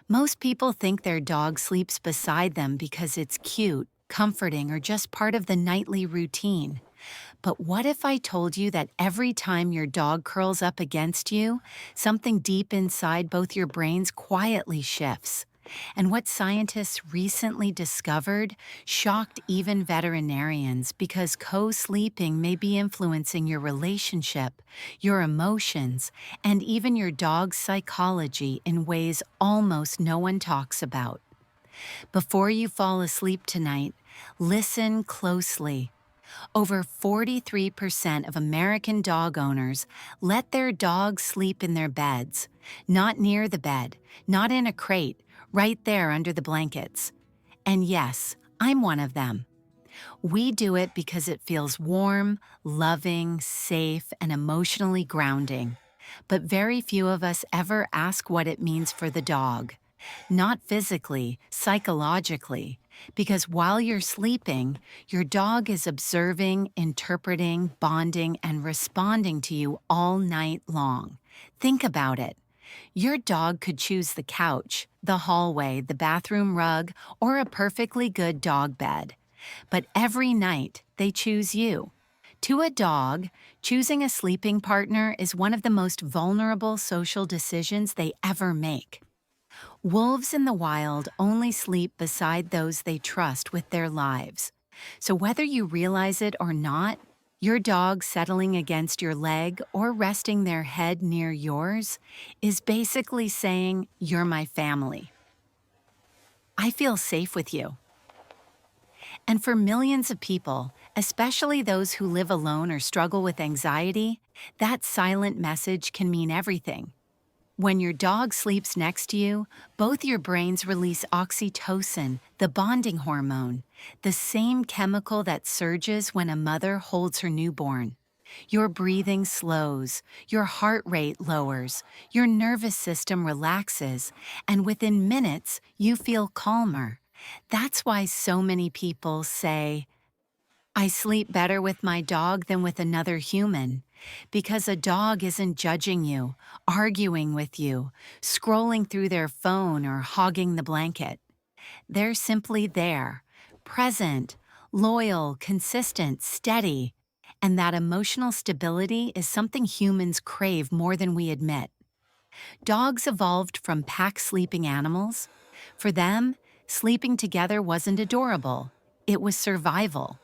Most people think their dog sleeps beside them because it's cute, comforting, or just part of the nightly routine. But what if I told you that every time your dog curls up against you, something deep inside both your brains quietly shifts? And what scientists recently discovered shocked even veterinarians because co sleeping may be influencing your relationship, your emotions, and even your dog's psychology in ways almost no one talks about. Before you fall asleep tonight, listen closely. Over 43% of American dog owners let their dogs sleep in their beds, not near the bed, not in a crate, right there under the blankets. And yes, I'm one of them. We do it because it feels warm, loving, safe, and emotionally grounding. But very few of us ever ask what it means for the dog. Not physically, psychologically, because while you're sleeping, your dog is observing, interpreting, bonding, and responding to you all night long. Think about it. Your dog could choose the couch, the hallway, the bathroom rug, or a perfectly good dog bed. But every night, they choose you. To a dog, choosing a sleeping partner is one of the most vulnerable social decisions they ever make. Wolves in the wild only sleep beside those they trust with their lives. So whether you realize it or not, your dog settling against your leg or resting their head near yours is basically saying, "You're my family. I feel safe with you." And for millions of people, especially those who live alone or struggle with anxiety, that silent message can mean everything. When your dog sleeps next to you, both your brains release oxytocin, the bonding hormone, the same chemical that surges when a mother holds her newborn. Your breathing slows, your heart rate lowers, your nervous system relaxes, and within minutes, you feel calmer. That's why so many people say, "I sleep better with my dog than with another human," because a dog isn't judging you, arguing with you, scrolling through their phone, or hogging the blanket. They're simply there, present, loyal, consistent, steady. And that emotional stability is something humans crave more than we admit. Dogs evolved from pack sleeping animals. For them, sleeping together wasn't adorable, it was survival.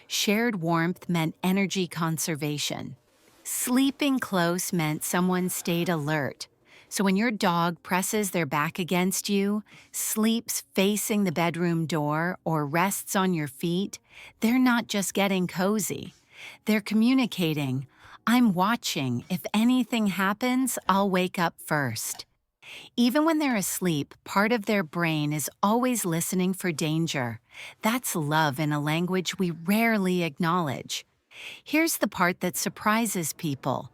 Shared warmth meant energy conservation. Sleeping close meant someone stayed alert. So when your dog presses their back against you, sleeps facing the bedroom door, or rests on your feet, they're not just getting cozy. They're communicating, "I'm watching. If anything happens, I'll wake up first." Even when they're asleep, part of their brain is always listening for danger. That's love in a language we rarely acknowledge. Here's the part that surprises people.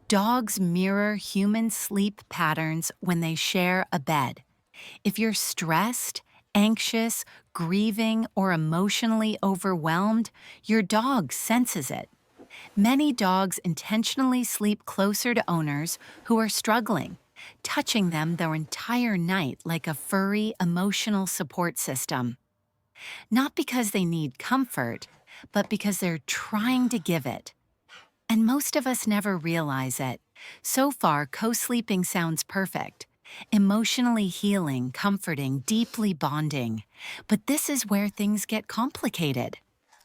Dogs mirror human sleep patterns when they share a bed. If you're stressed, anxious, grieving, or emotionally overwhelmed, your dog senses it. Many dogs intentionally sleep closer to owners who are struggling, touching them their entire night like a furry, emotional support system. Not because they need comfort, but because they're trying to give it. And most of us never realize it. So far, co-sleeping sounds perfect. Emotionally healing, comforting, deeply bonding. But this is where things get complicated.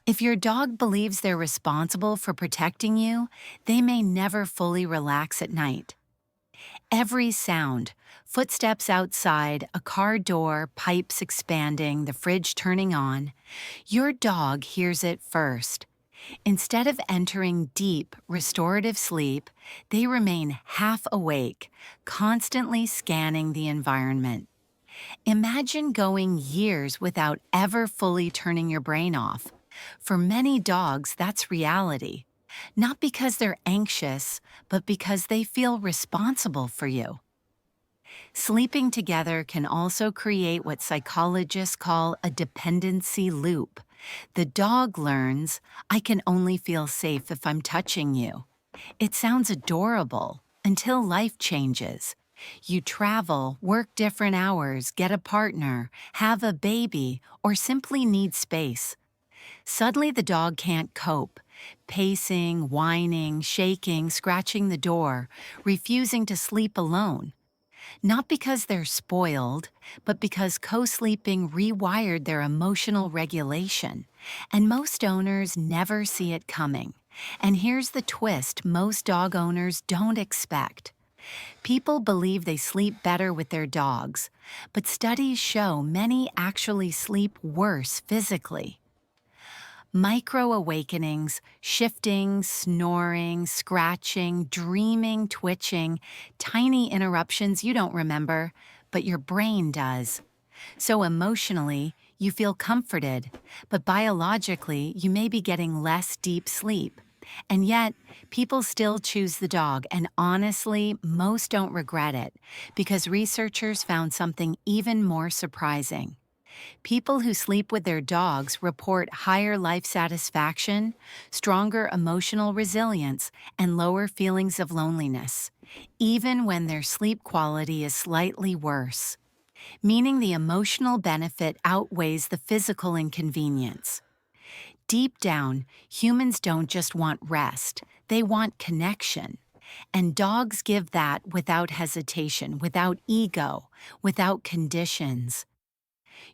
If your dog believes they're responsible for protecting you, they may never fully relax at night. Every sound, footsteps outside, a car door, pipes expanding, the fridge turning on, your dog hears it first. Instead of entering deep, restorative sleep, they remain half awake, constantly scanning the environment. Imagine going years without ever fully turning your brain off. For many dogs, that's reality. Not because they're anxious, but because they feel responsible for you. Sleeping together can also create what psychologists call a dependency loop. The dog learns, "I can only feel safe if I'm touching you." It sounds adorable until life changes. You travel, work different hours, get a partner, have a baby, or simply need space. Suddenly the dog can't cope, pacing, whining, shaking, scratching the door, refusing to sleep alone. Not because they're spoiled, but because co-sleeping rewired their emotional regulation. And most owners never see it coming. And here's the twist most dog owners don't expect. People believe they sleep better with their dogs, but studies show many actually sleep worse physically. Micro awakenings, shifting, snoring, scratching, dreaming, twitching, tiny interruptions you don't remember, but your brain does. So emotionally, you feel comforted, but biologically, you may be getting less deep sleep. And yet, people still choose the dog, and honestly, most don't regret it, because researchers found something even more surprising. People who sleep with their dogs report higher life satisfaction, stronger emotional resilience, and lower feelings of loneliness, even when their sleep quality is slightly worse, meaning the emotional benefit outweighs the physical inconvenience. Deep down, humans don't just want rest, they want connection. And dogs give that without hesitation, without ego, without conditions.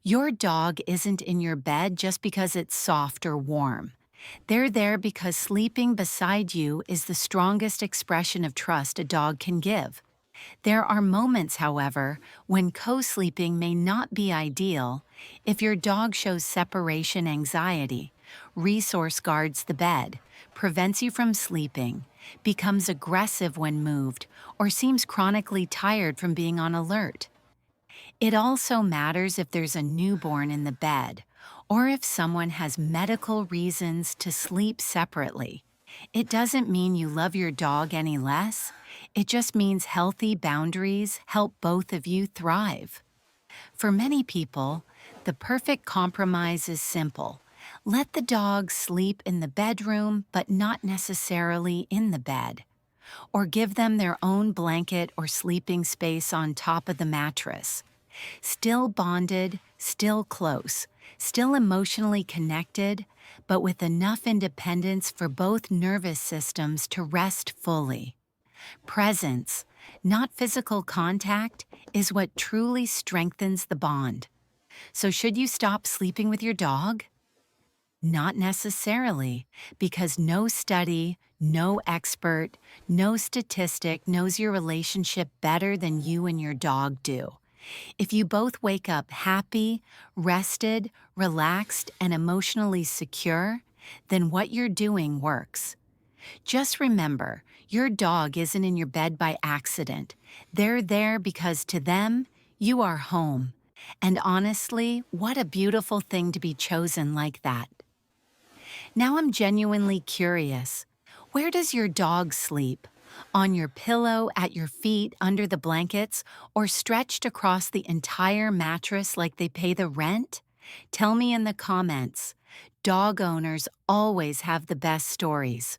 Your dog isn't in your bed just because it's soft or warm. They're there because sleeping beside you is the strongest expression of trust a dog can give. There are moments, however, when co-sleeping may not be ideal if your dog shows separation anxiety, resource guards the bed, prevents you from sleeping, becomes aggressive when moved, or seems chronically tired from being on alert. It also matters if there's a newborn in the bed, or if someone has medical reasons to sleep separately. It doesn't mean you love your dog any less. It just means healthy boundaries help both of you thrive. For many people, the perfect compromise is simple. Let the dog sleep in the bedroom, but not necessarily in the bed. Or give them their own blanket or sleeping space on top of the mattress. Still bonded, still close, still emotionally connected, but with enough independence for both nervous systems to rest fully. Presence, not physical contact, is what truly strengthens the bond. So should you stop sleeping with your dog? Not necessarily, because no study, no expert, no statistic knows your relationship better than you and your dog do. If you both wake up happy, rested, relaxed, and emotionally secure, then what you're doing works. Just remember, your dog isn't in your bed by accident. They're there because to them, you are home. And honestly, what a beautiful thing to be chosen like that. Now I'm genuinely curious. Where does your dog sleep? On your pillow, at your feet, under the blankets, or stretched across the entire mattress like they pay the rent? Tell me in the comments. Dog owners always have the best stories.